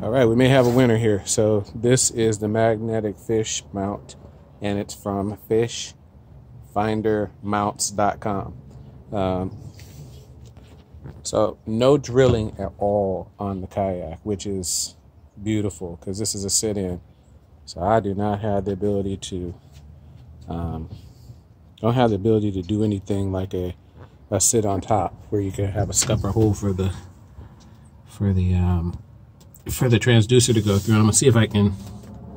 All right, we may have a winner here. So this is the magnetic fish mount, and it's from fishfindermounts.com. So no drilling at all on the kayak, which is beautiful because this is a sit-in. So I do not have the ability to, don't have the ability to do anything like a sit on top where you can have a scupper hole for the transducer to go through. And I'm gonna see if I can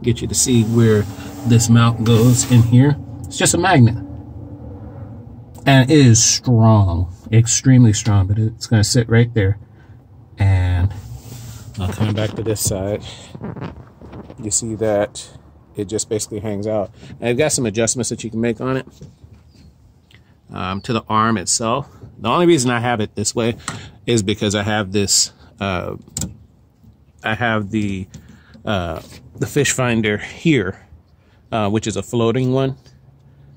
get you to see where this mount goes in here. It's just a magnet, and it is strong, extremely strong, but it's gonna sit right there. And I'll come back to this side. You see that it just basically hangs out. And I've got some adjustments that you can make on it to the arm itself. The only reason I have it this way is because I have this I have the fish finder here, which is a floating one,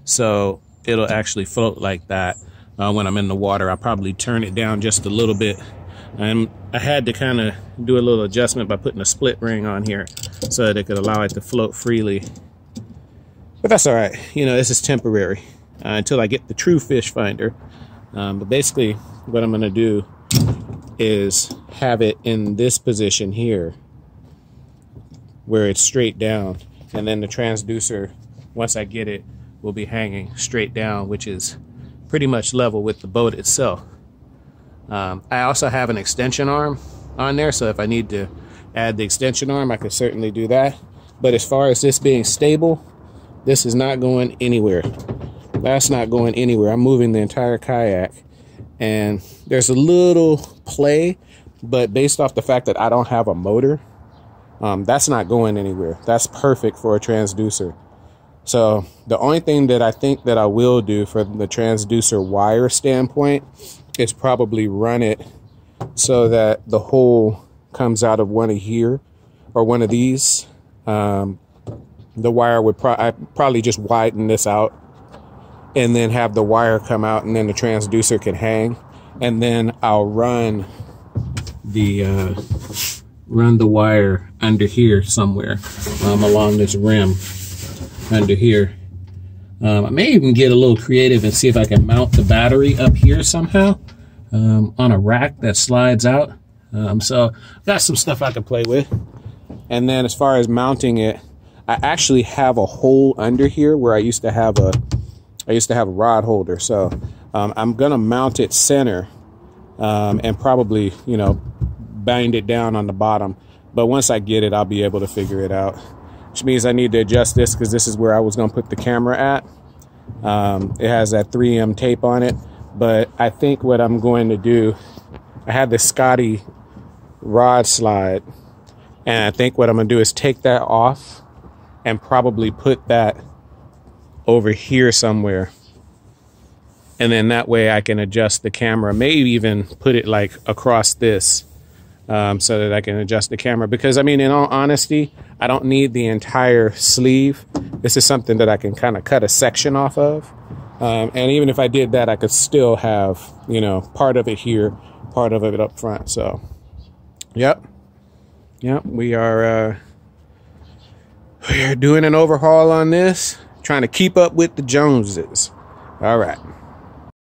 so it'll actually float like that when I'm in the water. I'll probably turn it down just a little bit, and I had to kind of do a little adjustment by putting a split ring on here so that it could allow it to float freely. But that's all right, you know, this is temporary until I get the true fish finder. But basically what I'm going to do is have it in this position here where it's straight down, and then the transducer, once I get it, will be hanging straight down, which is pretty much level with the boat itself. I also have an extension arm on there, so if I need to add the extension arm, I could certainly do that. But as far as this being stable, this is not going anywhere. That's not going anywhere. I'm moving the entire kayak, and there's a little play, but based off the fact that I don't have a motor, that's not going anywhere. That's perfect for a transducer. So the only thing that I think that I will do for the transducer wire standpoint is probably run it so that the hole comes out of one of here or one of these. The wire would probably just widen this out and then have the wire come out, and then the transducer can hang, and then I'll run the wire under here somewhere along this rim under here. I may even get a little creative and see if I can mount the battery up here somehow on a rack that slides out. So I've got some stuff I can play with. And then as far as mounting it, I actually have a hole under here where I used to have a rod holder. So I'm gonna mount it center and probably, you know, bind it down on the bottom. But once I get it, I'll be able to figure it out. Which means I need to adjust this because this is where I was gonna put the camera at. It has that 3M tape on it. But I think what I'm going to do, I had this Scotty rod slide, and I think what I'm gonna do is take that off and probably put that over here somewhere, and then that way I can adjust the camera, maybe even put it like across this, so that I can adjust the camera. Because I mean, in all honesty, I don't need the entire sleeve. This is something that I can kind of cut a section off of, and even if I did that, I could still have, you know, part of it here, part of it up front. So yep, we are doing an overhaul on this, trying to keep up with the Joneses. All right.